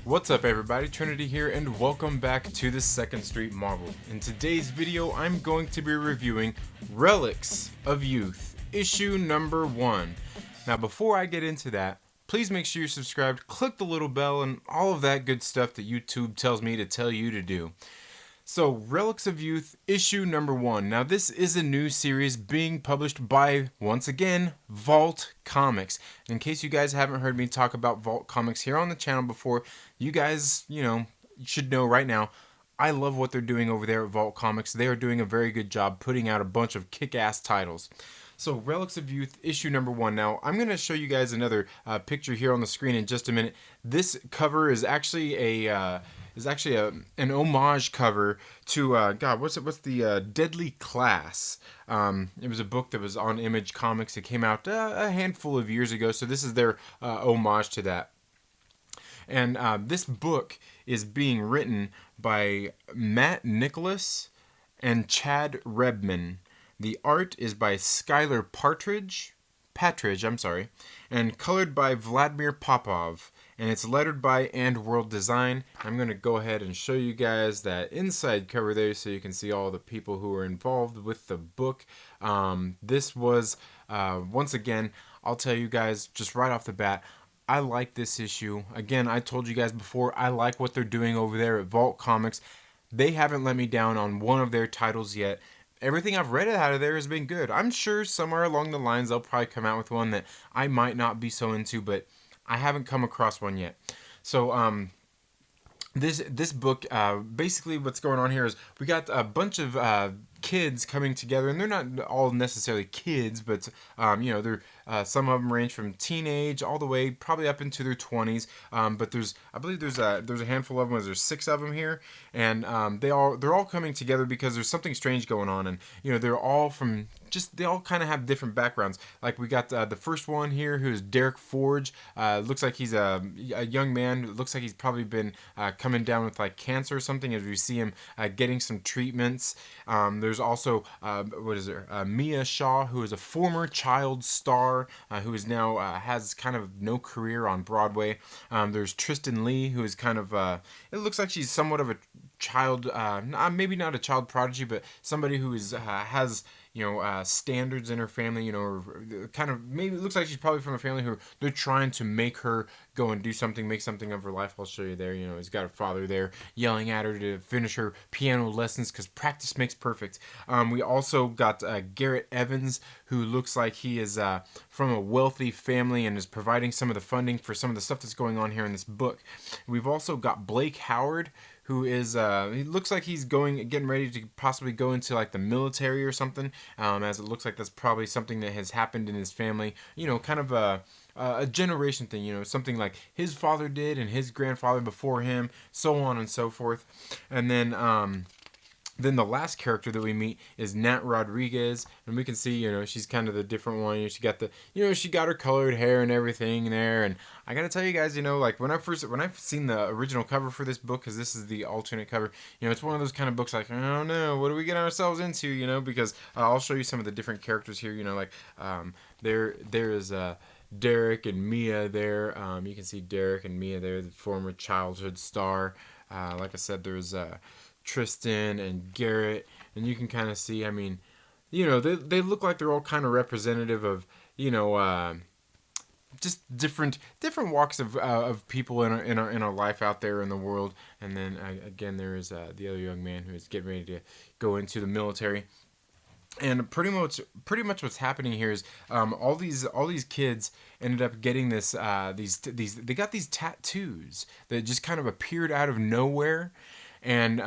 What's up everybody, Trinity here, and welcome back to the Second Street Marvel. In today's video, I'm going to be reviewing Relics of Youth, issue number 1. Now before I get into that, please make sure you're subscribed, click the little bell, and all of that good stuff that YouTube tells me to tell you to do. So, Relics of Youth, issue number 1. Now, this is a new series being published by, once again, Vault Comics. In case you guys haven't heard me talk about Vault Comics here on the channel before, you guys, should know right now, I love what they're doing over there at Vault Comics. They are doing a very good job putting out a bunch of kick-ass titles. So, Relics of Youth, issue number 1. Now, I'm going to show you guys another picture here on the screen in just a minute. This cover is actually an homage cover to what's the Deadly Class. It was a book that was on Image Comics. It came out a handful of years ago, so this is their homage to that. And this book is being written by Matt Nicholas and Chad Rebman. The art is by Skylar Patridge, and colored by Vladimir Popov. And it's lettered by And World Design. I'm going to go ahead and show you guys that inside cover there so you can see all the people who are involved with the book. This was, once again, I'll tell you guys just right off the bat, I like this issue. Again, I told you guys before, I like what they're doing over there at Vault Comics. They haven't let me down on one of their titles yet. Everything I've read out of there has been good. I'm sure somewhere along the lines they'll probably come out with one that I might not be so into, but I haven't come across one yet. So this book, basically what's going on here is we got a bunch of kids coming together, and they're not all necessarily kids, but they're some of them range from teenage all the way probably up into their 20s. But I believe there's a handful of them. There's 6 of them here, and they're all coming together because there's something strange going on, and they're all from they all kind of have different backgrounds. Like we got the first one here, who is Derek Forge. Looks like he's a young man. It looks like he's probably been coming down with like cancer or something, as we see him getting some treatments. There's also Mia Shaw, who is a former child star who is now has kind of no career on Broadway. There's Tristan Lee, who is kind of it looks like she's somewhat of a child, maybe not a child prodigy, but somebody who is has standards in her family, or kind of, maybe it looks like she's probably from a family who they're trying to make her go and do something, make something of her life. I'll show you there. He's got her father there yelling at her to finish her piano lessons because practice makes perfect. We also got Garrett Evans, who looks like he is from a wealthy family and is providing some of the funding for some of the stuff that's going on here in this book. We've also got Blake Howard, who is, he looks like he's getting ready to possibly go into like the military or something, as it looks like that's probably something that has happened in his family, kind of a generation thing, something like his father did and his grandfather before him, so on and so forth. And then the last character that we meet is Nat Rodriguez, and we can see, she's kind of the different one. She got she got her colored hair and everything there. And I gotta tell you guys, like when I've seen the original cover for this book, because this is the alternate cover, it's one of those kind of books like, I don't know, what do we get ourselves into, because I'll show you some of the different characters here, there is Derek and Mia there. You can see Derek and Mia there, the former childhood star. Like I said, there's Tristan and Garrett, and you can kind of see, they look like they're all kind of representative of, just different walks of people in our life out there in the world. And then again, there is the other young man who is getting ready to go into the military. And pretty much what's happening here is all these kids ended up getting this they got these tattoos that just kind of appeared out of nowhere. And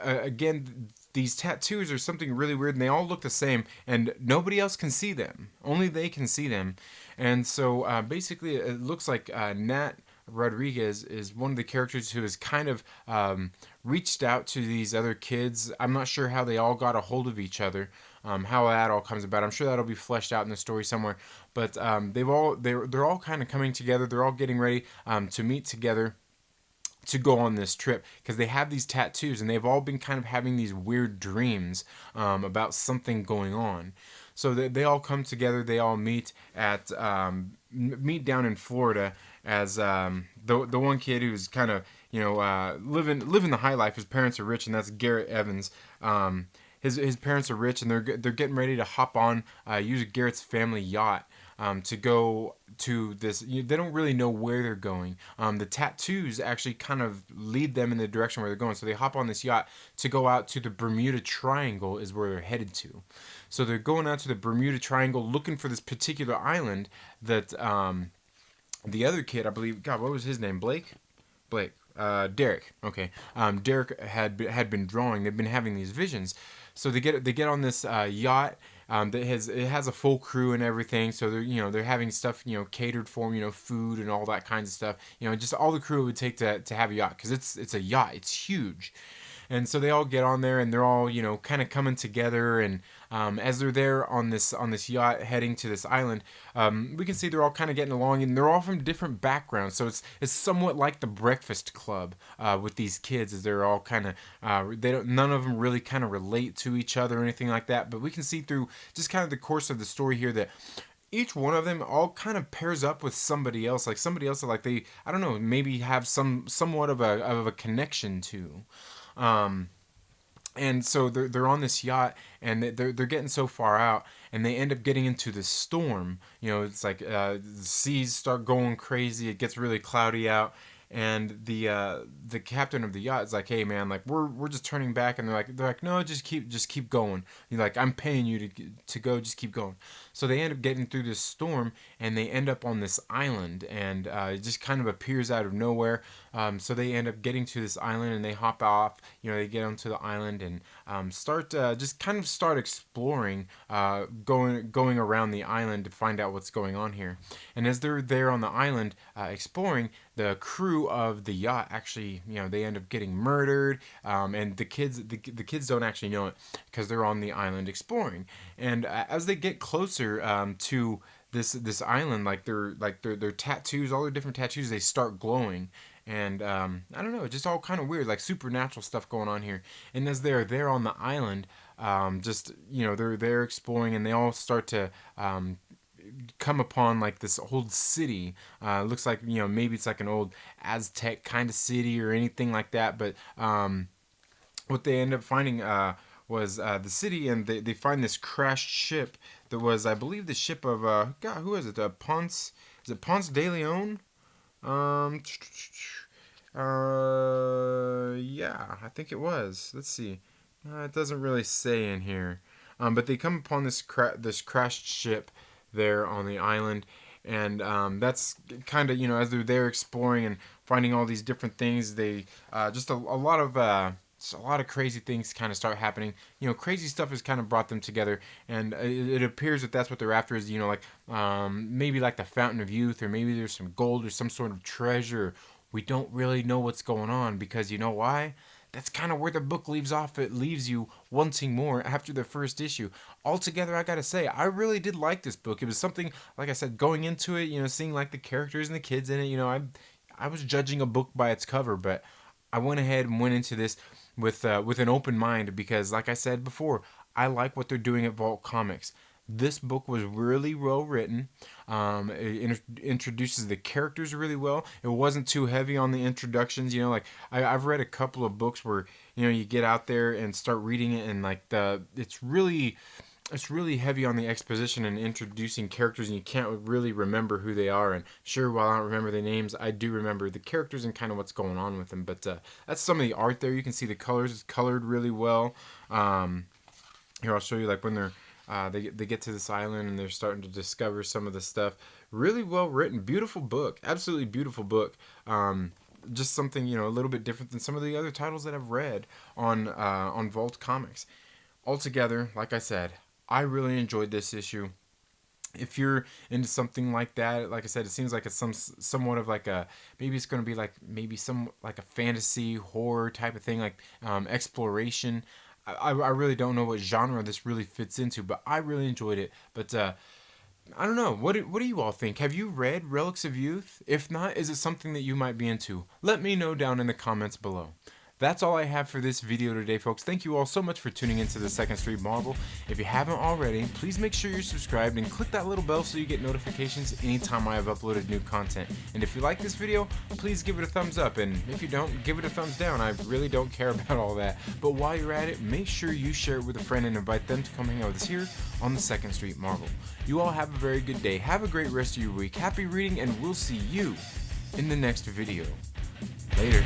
again, these tattoos are something really weird, and they all look the same, and nobody else can see them. Only they can see them. And so basically, it looks like Nat Rodriguez is one of the characters who has kind of reached out to these other kids. I'm not sure how they all got a hold of each other, how that all comes about. I'm sure that'll be fleshed out in the story somewhere. But they're all kind of coming together. They're all getting ready to meet together to go on this trip, because they have these tattoos and they've all been kind of having these weird dreams about something going on. So they all come together. They all meet at meet down in Florida as the one kid who's kind of living the high life. His parents are rich, and that's Garrett Evans. His parents are rich, and they're getting ready to hop on use Garrett's family yacht to go to this. They don't really know where they're going. The tattoos actually kind of lead them in the direction where they're going. So they hop on this yacht to go out to the Bermuda Triangle is where they're headed to. So they're going out to the Bermuda Triangle looking for this particular island that the other kid, I believe, God, what was his name? Blake? Derek. Okay. Derek had been drawing. They've been having these visions. So they get on this yacht. It has a full crew and everything. So they're having stuff catered for them, food and all that kinds of stuff. Just all the crew it would take to have a yacht, because it's a yacht. It's huge. And so they all get on there, and they're all kind of coming together. And as they're there on this yacht heading to this island, we can see they're all kind of getting along, and they're all from different backgrounds. So it's somewhat like the Breakfast Club with these kids, as they're all kind of none of them really kind of relate to each other or anything like that. But we can see through just kind of the course of the story here that each one of them all kind of pairs up with somebody else, like they, I don't know, maybe have somewhat of a connection to. And so they're on this yacht, and they're getting so far out, and they end up getting into this storm. It's like the seas start going crazy. It gets really cloudy out, and the captain of the yacht is like, "Hey man, like we're just turning back," and they're like, "No, just keep going. You're like, I'm paying you to go. Just keep going." So they end up getting through this storm, and they end up on this island, and it just kind of appears out of nowhere. So they end up getting to this island, and they hop off. They get onto the island and start exploring, going around the island to find out what's going on here. And as they're there on the island exploring, the crew of the yacht actually, they end up getting murdered, and the kids don't actually know it because they're on the island exploring. And as they get closer to this island, like their tattoos, all their different tattoos, they start glowing. And I don't know, it's just all kind of weird, like supernatural stuff going on here. And as they're there on the island, they're there exploring, and they all start to come upon like this old city. Looks like maybe it's like an old Aztec kind of city or anything like that. But what they end up finding was the city, and they find this crashed ship that was, I believe, the ship of God, who is it? Ponce? Is it Ponce de Leon? Yeah, I think it was. Let's see. It doesn't really say in here. But they come upon this crashed ship there on the island, and that's kind of as they're there exploring and finding all these different things, they just a lot of crazy things kind of start happening. Crazy stuff has kind of brought them together, and it appears that that's what they're after is maybe like the Fountain of Youth, or maybe there's some gold or some sort of treasure. We don't really know what's going on, because you know why? That's kind of where the book leaves off. It leaves you wanting more after the first issue. Altogether, I gotta say, I really did like this book. It was something, like I said, going into it, seeing like the characters and the kids in it. I was judging a book by its cover, but I went ahead and went into this with an open mind, because, like I said before, I like what they're doing at Vault Comics. This book was really well written. It introduces the characters really well. It wasn't too heavy on the introductions. I've read a couple of books where you get out there and start reading it, and it's really heavy on the exposition and introducing characters, and you can't really remember who they are. And sure, while I don't remember the names, I do remember the characters and kind of what's going on with them. But that's some of the art there. You can see the colors is colored really well. Here, I'll show you like when they get to this island and they're starting to discover some of the stuff. Really well written, beautiful book, absolutely beautiful book. Just something a little bit different than some of the other titles that I've read on Vault Comics. Altogether, like I said, I really enjoyed this issue. If you're into something like that, like I said, it seems like it's somewhat of like maybe it's going to be like some like a fantasy horror type of thing, like exploration. I really don't know what genre this really fits into, but I really enjoyed it. But I don't know. What do you all think? Have you read Relics of Youth? If not, is it something that you might be into? Let me know down in the comments below. That's all I have for this video today, folks. Thank you all so much for tuning into the 2nd Street Marvel. If you haven't already, please make sure you're subscribed and click that little bell so you get notifications anytime I have uploaded new content. And if you like this video, please give it a thumbs up, and if you don't, give it a thumbs down. I really don't care about all that. But while you're at it, make sure you share it with a friend and invite them to come hang out with us here on the 2nd Street Marvel. You all have a very good day. Have a great rest of your week. Happy reading, and we'll see you in the next video. Later.